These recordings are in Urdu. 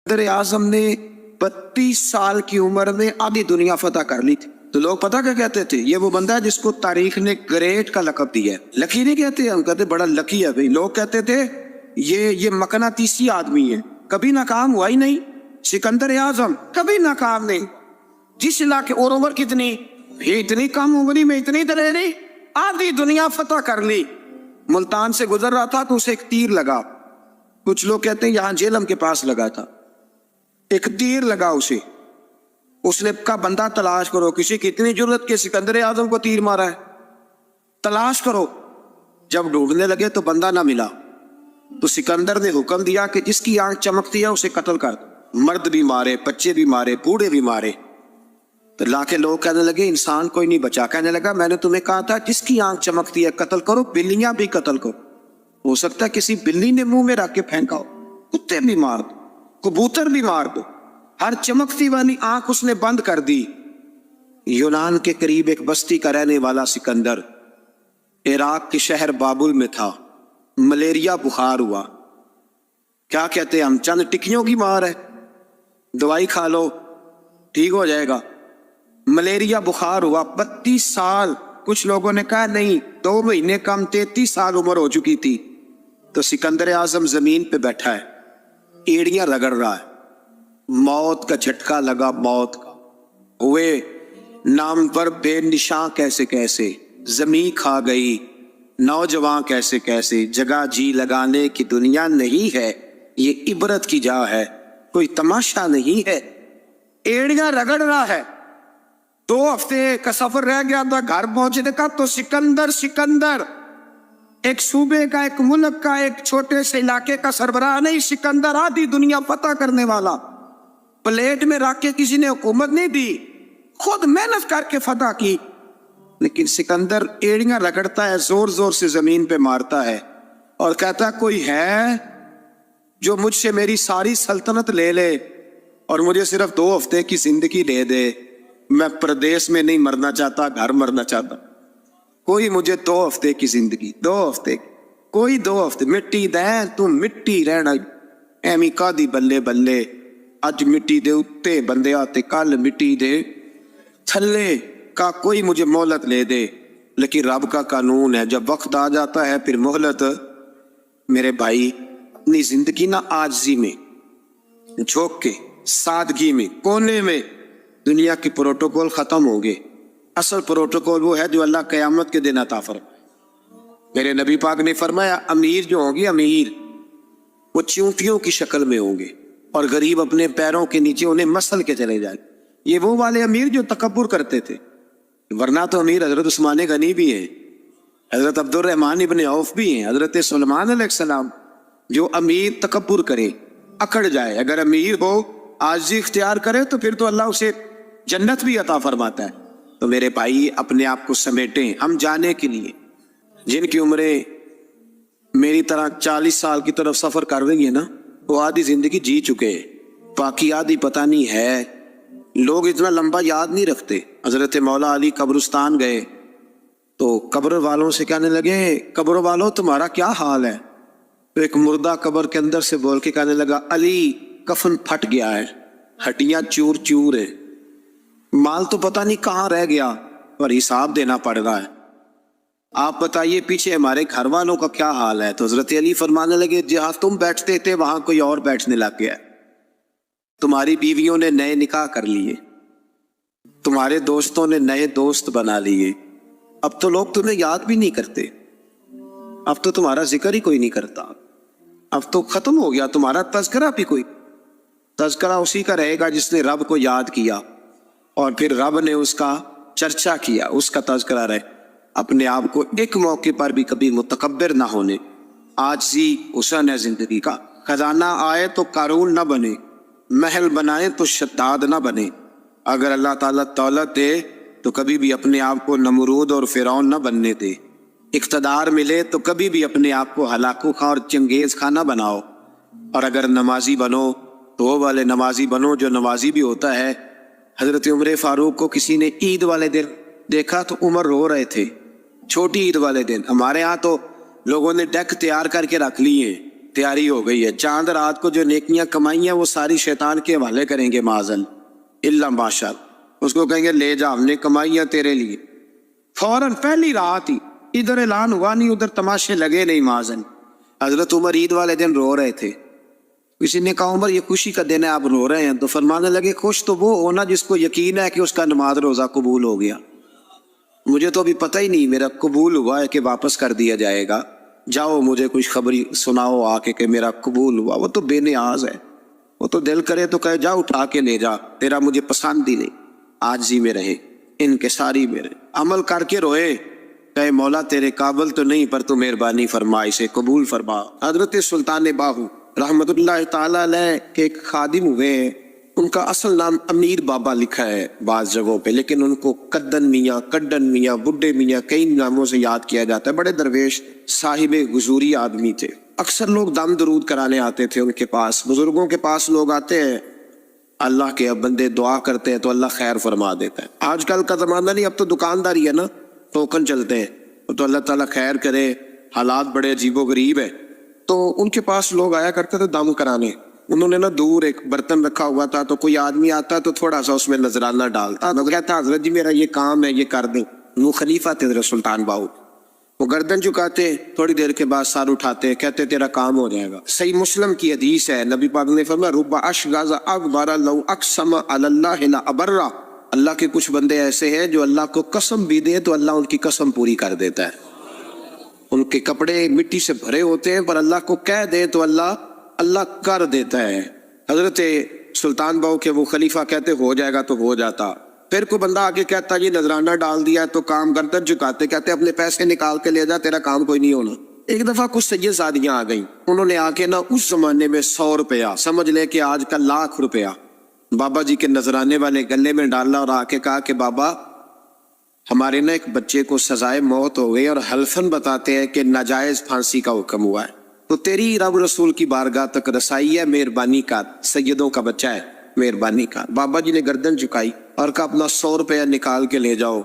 صدر اعظم نے 32 سال کی عمر میں آدھی دنیا فتح کر لی تھی. تو لوگ پتہ کیا کہتے تھے؟ یہ وہ بندہ ہے جس کو تاریخ نے گریٹ کا لقب دیا ہے. لکی نہیں کہتے، ہم کہتے بڑا لکی ہے بھائی. لوگ کہتے تھے یہ مقناطیسی آدمی ہے، کبھی ناکام ہوا ہی نہیں. سکندر اعظم کبھی ناکام نہیں. جس علاقے اور عمر کتنی، یہ اتنی کم عمری میں اتنی دلیری، آدھی دنیا فتح کر لی. ملتان سے گزر رہا تھا تو اسے ایک تیر لگا. کچھ لوگ کہتے ہیں یہاں جہلم کے پاس لگا تھا. ایک تیر لگا اسے. اس نے کہا بندہ تلاش کرو، کسی کی اتنی جرت کہ سکندر اعظم کو تیر مارا ہے، تلاش کرو. جب ڈھونڈنے لگے تو بندہ نہ ملا. تو سکندر نے حکم دیا کہ جس کی آنکھ چمکتی ہے اسے قتل کر دو. مرد بھی مارے، بچے بھی مارے، بوڑھے بھی مارے. تو لا کے لوگ کہنے لگے انسان کوئی نہیں بچا. کہنے لگا میں نے تمہیں کہا تھا جس کی آنکھ چمکتی ہے قتل کرو. بلیاں بھی قتل کرو. ہو سکتا ہے کسی بلی نے منہ میں رکھ کے پھینکا ہو. کتے بھی مار دو، کبوتر بھی مار دو. ہر چمکتی والی آنکھ اس نے بند کر دی. یونان کے قریب ایک بستی کا رہنے والا سکندر عراق کے شہر بابل میں تھا. ملیریا بخار ہوا. کیا کہتے ہیں ہم، چند ٹکیوں کی مار ہے، دوائی کھا لو ٹھیک ہو جائے گا. ملیریا بخار ہوا. 32 سال. کچھ لوگوں نے کہا نہیں 2 مہینے کم، 33 سال عمر ہو چکی تھی. تو سکندر اعظم زمین پہ بیٹھا ہے، ایڑیاں رگڑ رہا ہے. موت کا جھٹکا لگا، موت کا. ہوئے نام پر بے نشاں کیسے کیسے، زمین کھا گئی نوجوان کیسے کیسے. جگہ جی لگانے کی دنیا نہیں ہے، یہ عبرت کی جا ہے، کوئی تماشا نہیں ہے. ایڑیاں رگڑ رہا ہے. 2 ہفتے کا سفر رہ گیا تھا گھر پہنچنے کا. تو سکندر ایک صوبے کا، ایک ملک کا، ایک چھوٹے سے علاقے کا سربراہ نہیں. سکندر آدھی دنیا فتح کرنے والا. پلیٹ میں رکھ کے کسی نے حکومت نہیں دی، خود محنت کر کے فتح کی. لیکن سکندر ایڑیاں رگڑتا ہے، زور زور سے زمین پہ مارتا ہے اور کہتا کوئی ہے جو مجھ سے میری ساری سلطنت لے لے اور مجھے صرف 2 ہفتے کی زندگی دے دے. میں پردیس میں نہیں مرنا چاہتا، گھر مرنا چاہتا. کوئی مجھے 2 ہفتے کی زندگی، 2 ہفتے، کوئی 2 ہفتے. مٹی دے تم مٹی رہنا ایمی کا دی بلے بلے. اج مٹی دے اتے بندے آتے، کل مٹی دے تھلے کا. کوئی مجھے مہلت لے دے. لیکن رب کا قانون ہے جب وقت آ جاتا ہے پھر مہلت. میرے بھائی اپنی زندگی نہ عاجزی میں، جھوک کے، سادگی میں، کونے میں. دنیا کے پروٹوکول ختم ہوں گے. اصل پروٹوکول وہ ہے جو اللہ قیامت کے دن عطا فرمائے. میرے نبی پاک نے فرمایا امیر جو ہوں گے، امیر وہ چیونٹیوں کی شکل میں ہوں گے اور غریب اپنے پیروں کے نیچے انہیں مسل کے چلے جائیں. یہ وہ والے امیر جو تکبر کرتے تھے. ورنہ تو امیر حضرت عثمان غنی بھی ہیں، حضرت عبد الرحمن ابن عوف بھی ہیں، حضرت سلمان علیہ السلام. جو امیر تکبر کرے، اکڑ جائے، اگر امیر ہو عاجزی اختیار کرے تو پھر تو اللہ اسے جنت بھی عطا فرماتا ہے. تو میرے بھائی اپنے آپ کو سمیٹیں. ہم جانے کے لیے جن کی عمریں میری طرح 40 سال کی طرف سفر کر رہی ہیں نا، وہ آدھی زندگی جی چکے، باقی آدھی پتہ نہیں ہے. لوگ اتنا لمبا یاد نہیں رکھتے. حضرت مولا علی قبرستان گئے تو قبر والوں سے کہنے لگے قبر والوں تمہارا کیا حال ہے؟ تو ایک مردہ قبر کے اندر سے بول کے کہنے لگا علی کفن پھٹ گیا ہے، ہڈیاں چور چور ہے، مال تو پتہ نہیں کہاں رہ گیا اور حساب دینا پڑ رہا ہے. آپ بتائیے پیچھے ہمارے گھر والوں کا کیا حال ہے؟ تو حضرت علی فرمانے لگے جہاں تم بیٹھتے تھے وہاں کوئی اور بیٹھنے لگ گیا. تمہاری بیویوں نے نئے نکاح کر لیے، تمہارے دوستوں نے نئے دوست بنا لیے. اب تو لوگ تمہیں یاد بھی نہیں کرتے، اب تو تمہارا ذکر ہی کوئی نہیں کرتا. اب تو ختم ہو گیا تمہارا تذکرہ بھی. کوئی تذکرہ اسی کا رہے گا جس نے رب کو یاد کیا اور پھر رب نے اس کا چرچا کیا، اس کا تذکرہ رہے. اپنے آپ کو ایک موقع پر بھی کبھی متکبر نہ ہونے. عاجزی حسن ہے زندگی کا. خزانہ آئے تو قارون نہ بنے، محل بنائے تو شداد نہ بنے. اگر اللہ تعالیٰ دولت دے تو کبھی بھی اپنے آپ کو نمرود اور فرعون نہ بننے دے. اقتدار ملے تو کبھی بھی اپنے آپ کو ہلاکو خواہ اور چنگیز خواہ نہ بناؤ. اور اگر نمازی بنو تو وہ والے نمازی بنو جو نمازی بھی ہوتا ہے. حضرت عمر فاروق کو کسی نے عید والے دن دیکھا تو عمر رو رہے تھے. چھوٹی عید والے دن. ہمارے ہاں تو لوگوں نے ڈیک تیار کر کے رکھ لیے ہیں تیاری ہو گئی ہے. چاند رات کو جو نیکیاں کمائی ہیں وہ ساری شیطان کے حوالے کریں گے معاذن اللہ ماشاء اللہ. اس کو کہیں گے لے جا، ہم نے کمائی ہیں تیرے لیے. فوراً پہلی رات ہی ادھر اعلان ہوا نہیں، ادھر تماشے لگے نہیں معاذن. حضرت عمر عید والے دن رو رہے تھے. کسی نے کہا عمر یہ خوشی کا دن ہے آپ رو رہے ہیں؟ تو فرمانے لگے خوش تو وہ ہونا جس کو یقین ہے کہ اس کا نماز روزہ قبول ہو گیا. مجھے تو ابھی پتہ ہی نہیں میرا قبول ہوا ہے کہ واپس کر دیا جائے گا. جاؤ مجھے کچھ خبری سناؤ آ کے کہ میرا قبول ہوا. وہ تو بے نیاز ہے، وہ تو دل کرے تو کہے جا اٹھا کے لے جا، تیرا مجھے پسند ہی نہیں. عاجزی میں رہے، انکساری میں رہے، عمل کر کے روئے، کہے مولا تیرے قابل تو نہیں پر تو مہربانی فرما، اسے قبول فرما. حضرت سلطان باہو رحمت اللہ تعالی علیہ کے ایک خادم ہوئے ہیں، ان کا اصل نام امیر بابا لکھا ہے بعض جگہوں پہ، لیکن ان کو کدن میاں، کڈن میاں، بڈھے میاں کئی ناموں سے یاد کیا جاتا ہے. بڑے درویش صاحب حضوری آدمی تھے. اکثر لوگ دم درود کرانے آتے تھے ان کے پاس. بزرگوں کے پاس لوگ آتے ہیں، اللہ کے بندے دعا کرتے ہیں تو اللہ خیر فرما دیتا ہے. آج کل کا زمانہ نہیں، اب تو دکانداری ہے نا، ٹوکن چلتے ہیں تو اللہ تعالیٰ خیر کرے. حالات بڑے عجیب و غریب ہے. تو ان کے پاس لوگ آیا کرتے تھے دم کرانے. انہوں نے نا دور ایک برتن رکھا ہوا تھا، تو کوئی آدمی آتا تو تھوڑا سا اس میں نذرانہ ڈالتا، تو کہتا حضرت جی میرا یہ کام ہے یہ کر دیں. وہ خلیفہ تھے حضرت سلطان باہو. وہ گردن چکاتے، تھوڑی دیر کے بعد سر اٹھاتے، کہتے تیرا کام ہو جائے گا. صحیح مسلم کی حدیث ہے، نبی پاک نے فرمایا رب اشغاز اکبر لو اقسم علی اللہ لا ابرہ. اللہ کے کچھ بندے ایسے ہیں جو اللہ کو قسم بھی دے تو اللہ ان کی قسم پوری کر دیتا ہے. ان کے کپڑے مٹی سے بھرے ہوتے ہیں پر اللہ کو کہہ دے تو اللہ کر دیتا ہے. حضرت سلطان باہو کے وہ خلیفہ کہتے ہو جائے گا تو ہو جاتا. پھر کوئی بندہ آگے کہتا یہ نذرانہ ڈال دیا تو کام گردن جھکاتے، کہتے اپنے پیسے نکال کے لے جا، تیرا کام کوئی نہیں ہونا. ایک دفعہ کچھ سید زادیاں آ گئیں، انہوں نے آ کے نا اس زمانے میں 100 روپیہ سمجھ لے کہ آج کا ₹1,00,000 بابا جی کے نذرانے والے گلے میں ڈالا اور آ کے کہا کہ بابا ہمارے نا ایک بچے کو سزائے موت ہو گئی اور حلفاً بتاتے ہیں کہ ناجائز پھانسی کا حکم ہوا ہے، تو تیری رب رسول کی بارگاہ تک رسائی ہے، مہربانی کا، سیدوں کا بچہ ہے، مہربانی کا. بابا جی نے گردن جھکائی اور کہا اپنا 100 روپیہ نکال کے لے جاؤ،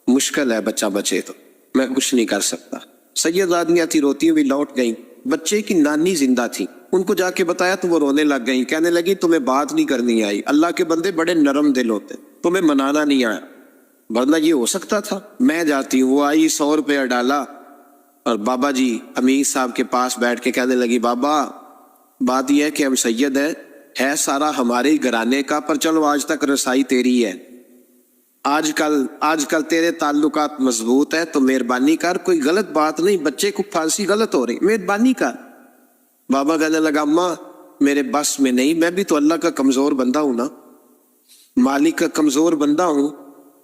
مشکل ہے بچہ بچے تو میں کچھ نہیں کر سکتا. سید آدمیاں تھی، روتی ہوئی لوٹ گئیں. بچے کی نانی زندہ تھی، ان کو جا کے بتایا تو وہ رونے لگ گئیں، کہنے لگی تمہیں بات نہیں کرنی آئی. اللہ کے بندے بڑے نرم دل ہوتے، تمہیں منانا نہیں آیا، ورنہ یہ ہو سکتا تھا. میں جاتی ہوں. وہ آئی، 100 روپیہ ڈالا اور بابا جی امیر صاحب کے پاس بیٹھ کے کہنے لگی بابا بات یہ ہے کہ ہم سید ہیں، ہے سارا ہمارے گھرانے کا، پر چلو آج تک رسائی تیری ہے. آج کل تیرے تعلقات مضبوط ہے تو مہربانی کر، کوئی غلط بات نہیں، بچے کو پھانسی غلط ہو رہی، مہربانی کر. بابا کہنے لگا اماں میرے بس میں نہیں، میں بھی تو اللہ کا کمزور بندہ ہوں نا، مالک کا کمزور بندہ ہوں.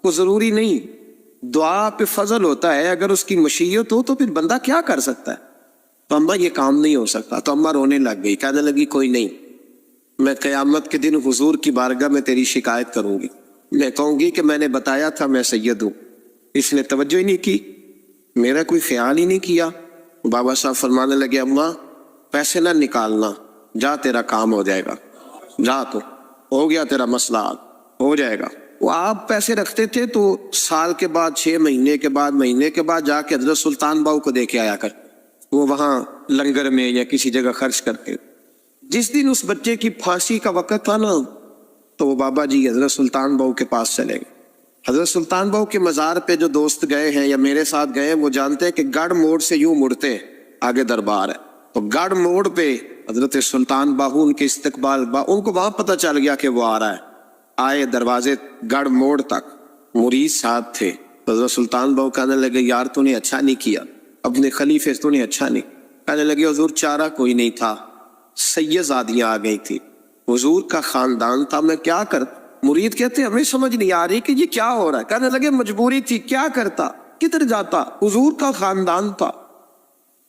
وہ ضروری نہیں، دعا پہ فضل ہوتا ہے، اگر اس کی مشیت ہو تو پھر بندہ کیا کر سکتا ہے. تو اماں یہ کام نہیں ہو سکتا. تو اماں رونے لگ گئی، کہنے لگی کوئی نہیں، میں قیامت کے دن حضور کی بارگاہ میں تیری شکایت کروں گی، میں کہوں گی کہ میں نے بتایا تھا میں سید ہوں، اس نے توجہ ہی نہیں کی، میرا کوئی خیال ہی نہیں کیا. بابا صاحب فرمانے لگے اماں پیسے نہ نکالنا، جا تیرا کام ہو جائے گا، جا تو ہو گیا تیرا مسئلہ ہو جائے گا. وہ آپ پیسے رکھتے تھے تو سال کے بعد 6 مہینے کے بعد مہینے کے بعد جا کے حضرت سلطان باہو کو دے کے آیا کر، وہ وہاں لنگر میں یا کسی جگہ خرچ کرتے. جس دن اس بچے کی پھانسی کا وقت تھا نا تو وہ بابا جی حضرت سلطان باہو کے پاس چلے گئے. حضرت سلطان باہو کے مزار پہ جو دوست گئے ہیں یا میرے ساتھ گئے ہیں وہ جانتے ہیں کہ گڑھ موڑ سے یوں مڑتے ہیں، آگے دربار ہے، تو گڑھ موڑ پہ حضرت سلطان باہو ان کے استقبال ان کو وہاں پتہ چل گیا کہ وہ آ رہا ہے. آئے دروازے گڑھ موڑ تک، مرید ساتھ تھے. حضرت سلطان باہو کہنے لگے یار تو نے اچھا نہیں کیا، اپنے خلیفے تو نے اچھا نہیں. کہنے لگے حضور چارہ کوئی نہیں تھا، سید زادیاں آ گئی تھی، حضور کا خاندان تھا، میں کیا کرتا. مرید کہتے ہمیں سمجھ نہیں آ رہی کہ یہ کیا ہو رہا ہے. کہنے لگے مجبوری تھی، کیا کرتا، کدھر جاتا، حضور کا خاندان تھا.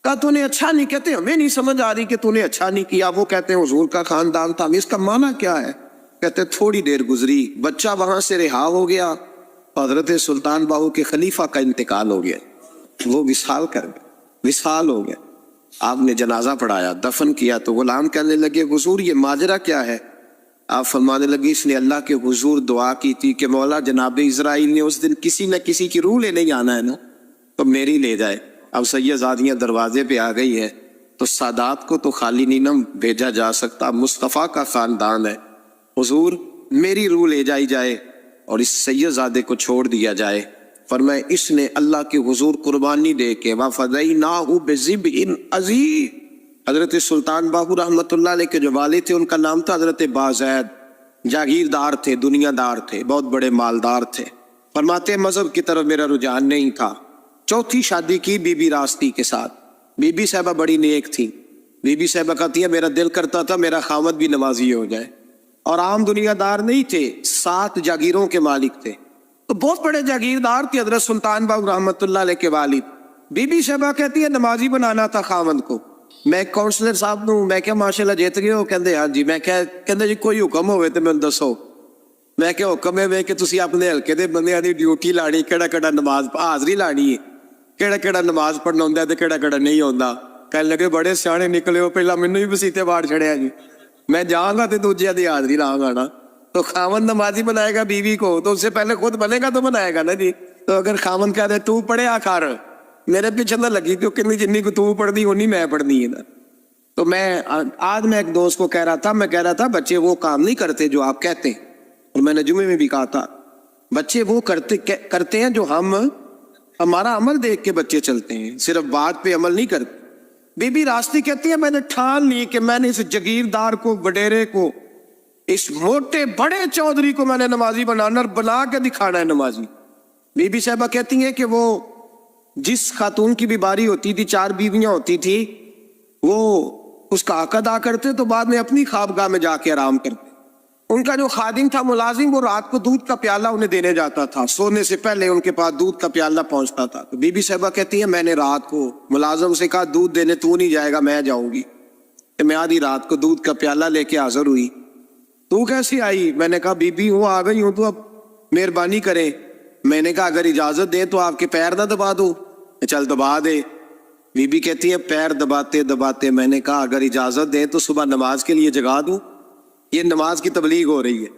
کہا تو نے اچھا نہیں، کہتے ہمیں نہیں سمجھ آ رہی کہ تو نے اچھا نہیں کیا. وہ کہتے ہیں حضور کا خاندان تھا، اس کا معنی کیا ہے. کہتے تھوڑی دیر گزری، بچہ وہاں سے رہا ہو گیا، حضرت سلطان باہو کے خلیفہ کا انتقال ہو گیا، وہ وصال کر گئے، وصال ہو گیا. آپ نے جنازہ پڑھایا، دفن کیا تو غلام کہنے لگے حضور یہ ماجرا کیا ہے. آپ فرمانے لگے اس نے اللہ کے حضور دعا کی تھی کہ مولا جناب اسرائیل نے اس دن کسی نہ کسی کی روح لینے جانا ہے نا، تو میری لے جائے. اب سید زادیاں دروازے پہ آ گئی ہے، تو سادات کو تو خالی نہیں نہ بھیجا جا سکتا، مصطفیٰ کا خاندان ہے۔ حضور میری روح لے جائی جائے اور اس سید زادے کو چھوڑ دیا جائے۔ فرمائے اس نے اللہ کے حضور قربانی دے کے وَفَدَيْنَاهُ بِذِبْحٍ عَظِيمٍ۔ حضرت سلطان باہو رحمۃ اللہ علیہ کے جو والد تھے ان کا نام تھا حضرت بازید، جاگیردار تھے، دنیا دار تھے، بہت بڑے مالدار تھے۔ فرماتے مذہب کی طرف میرا رجحان نہیں تھا۔ چوتھی شادی کی بی بی راستی کے ساتھ۔ بی بی صاحبہ بڑی نیک تھی۔ بی بی صاحبہ کہتی ہے میرا دل کرتا تھا میرا خاوند بھی نمازی ہو جائے، اور عام دنیا دار نہیں تھے، 7 جاگیروں کے مالک تھے، تو بہت بڑے جاگیردار تھے حضرت سلطان باہو رحمۃ اللہ علیہ کے والد۔ بی بی صاحبہ کہتی ہے نمازی بنانا تھا خاوند کو۔ میں کونسلر صاحب نوں میں کیا ماشاءاللہ جیت گئے ہو؟ کہندے ہاں جی۔ میں کہندے جی کوئی حکم ہوئے تو مینوں دسو۔ میں کیا حکم ہے کہ تسی اپنے ہلکے دے بندیاں دی ڈیوٹی لانی، کیڑا نماز حاضری لانی ہے، کیڑا نماز پڑھنا ہوندا ہے تے کیڑا نہیں ہوندا۔ کہنے لگے بڑے سیانے نکلے ہو، پہلا مینوں ہی مسیتے باڑ چھڑیا جی، میں جاؤں گا تے دوجے دی حاضری لاؤں گا نا۔ تو خاوند نمازی بنائے گا بیوی کو تو اس سے پہلے خود بنے گا تو بنائے گا نا جی۔ تو اگر خاوند کہہ دے تو پڑھیا کر، میرے پیچھے نہ لگی کیونکہ جنی کو تو پڑھنی اونی میں پڑھنی ہے نا۔ تو آج میں ایک دوست کو کہہ رہا تھا بچے وہ کام نہیں کرتے جو آپ کہتے ہیں، اور میں نے جمعے میں بھی کہا تھا بچے وہ کرتے ہیں جو ہمارا عمل دیکھ کے بچے چلتے ہیں، صرف بات پہ عمل نہیں کرتے۔ بی بی راستی کہتی ہے میں نے ٹھان لی کہ میں نے اس جگیردار کو، وڈیرے کو، اس موٹے بڑے چودھری کو میں نے نمازی بنانا اور بنا کے دکھانا ہے نمازی۔ بی بی صاحبہ کہتی ہیں کہ وہ جس خاتون کی بھی باری ہوتی تھی، 4 بیویاں ہوتی تھی، وہ اس کا حق ادا کرتے تو بعد میں اپنی خوابگاہ میں جا کے آرام کرتے۔ ان کا جو خادم تھا ملازم، وہ رات کو دودھ کا پیالہ انہیں دینے جاتا تھا، سونے سے پہلے ان کے پاس دودھ کا پیالہ پہنچتا تھا۔ تو بی بی صاحبہ کہتی ہے میں نے رات کو ملازم سے کہا دودھ دینے تو نہیں جائے گا، میں جاؤں گی۔ میں آدھی رات کو دودھ کا پیالہ لے کے حاضر ہوئی۔ تو کیسی آئی؟ میں نے کہا بی بی وہ آ گئی ہوں تو اب مہربانی کرے۔ میں نے کہا اگر اجازت دے تو آپ کے پیر نہ دبا دو۔ چل دبا دے۔ بی بی کہتی ہے پیر دباتے دباتے میں نے کہا اگر اجازت دے تو صبح نماز کے لیے جگا دوں، یہ نماز کی تبلیغ ہو رہی ہے۔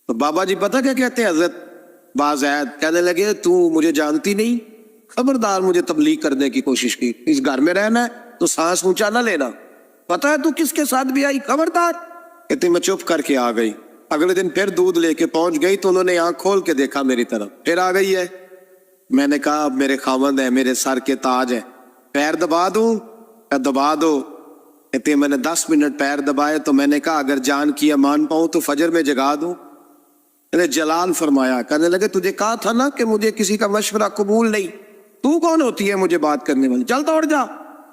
تو بابا جی پتہ کیا کہتے ہیں حضرت بازید؟ کہنے لگے تو مجھے جانتی نہیں، خبردار مجھے تبلیغ کرنے کی کوشش کی، اس گھر میں رہنا ہے تو سانس اونچا نہ لینا، پتہ ہے تو کس کے ساتھ بھی آئی، خبردار۔ کہتے میں چپ کر کے آ گئی۔ اگلے دن پھر دودھ لے کے پہنچ گئی تو انہوں نے آنکھ کھول کے دیکھا میری طرف، پھر آ گئی ہے۔ میں نے کہا اب میرے خاوند ہے، میرے سر کے تاج ہے، پیر دبا دوں؟ دبا دو۔ کہتے میں نے 10 منٹ پیر دبائے تو میں نے کہا اگر جان کی امان پاؤں تو فجر میں جگا دوں۔ میں نے جلال فرمایا، کہنے لگے تجھے کہا تھا نا کہ مجھے کسی کا مشورہ قبول نہیں، تو کون ہوتی ہے مجھے بات کرنے والی، چل دوڑ جا۔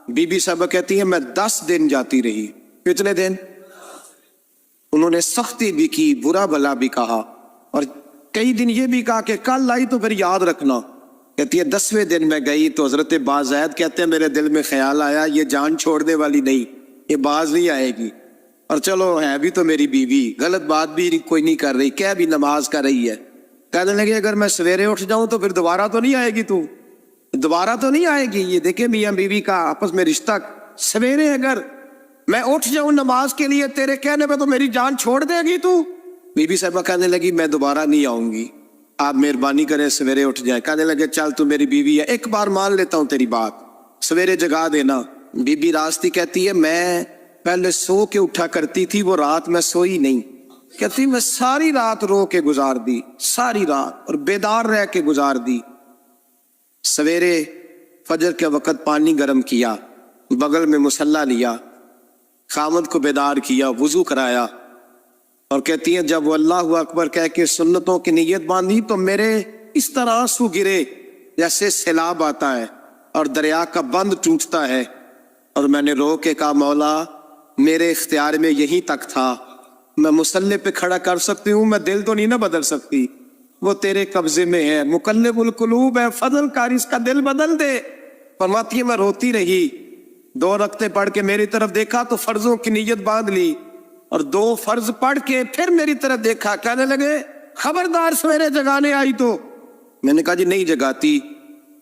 بی بی صاحبہ کہتی ہے میں 10 دن جاتی رہی۔ کتنے دن؟ انہوں نے سختی بھی کی، برا بلا بھی کہا، اور کئی دن یہ بھی کہا کہ کل آئی تو پھر یاد رکھنا۔ کہتی ہے 10ویں دن میں گئی تو حضرت بازید کہتے ہیں میرے دل میں خیال آیا یہ جان چھوڑنے والی نہیں، یہ باز نہیں آئے گی، اور چلو ہے بھی تو میری بیوی، غلط بات بھی کوئی نہیں کر رہی، کیا بھی نماز کر رہی ہے۔ کہنے لگے اگر میں سویرے اٹھ جاؤں تو پھر دوبارہ تو نہیں آئے گی، تو دوبارہ تو نہیں آئے گی۔ یہ دیکھیں میاں بیوی کا آپس میں رشتہ، سویرے اگر میں اٹھ جاؤں نماز کے لیے تیرے کہنے پہ تو میری جان چھوڑ دے گی تو؟ بی بی صاحبہ کہنے لگی میں دوبارہ نہیں آؤں گی، آپ مہربانی کریں سویرے اٹھ جائیں۔ کہنے لگے چل تو میری بیوی ہے، ایک بار مان لیتا ہوں تیری بات، سویرے جگا دینا۔ بی بی راستی کہتی ہے میں پہلے سو کے اٹھا کرتی تھی، وہ رات میں سوئی نہیں، کہتی میں ساری رات رو کے گزار دی، ساری رات، اور بیدار رہ کے گزار دی۔ سویرے فجر کے وقت پانی گرم کیا، بغل میں مصلی لیا، خامد کو بیدار کیا، وضو کرایا، اور کہتی ہیں جب وہ اللہ اکبر کہہ کے سنتوں کی نیت باندھی تو میرے اس طرح آنسو گرے جیسے سیلاب آتا ہے اور دریا کا بند ٹوٹتا ہے، اور میں نے رو کے کہا مولا میرے اختیار میں یہیں تک تھا، میں مصلی پہ کھڑا کر سکتی ہوں، میں دل تو نہیں نہ بدل سکتی، وہ تیرے قبضے میں ہے، مقلب القلوب ہے، فضل کار اس کا دل بدل دے۔ فرماتی ہے میں روتی رہی، 2 رکعتیں پڑھ کے میری طرف دیکھا تو فرضوں کی نیت باندھ لی، اور 2 فرض پڑھ کے پھر میری طرف دیکھا، کہنے لگے خبردار سویرے جگانے آئی تو؟ میں نے کہا جی نہیں جگاتی۔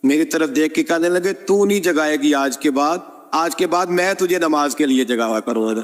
میری طرف دیکھ کے کہنے لگے تو نہیں جگائے گی آج کے بعد میں تجھے نماز کے لیے جگاوا کروں گا۔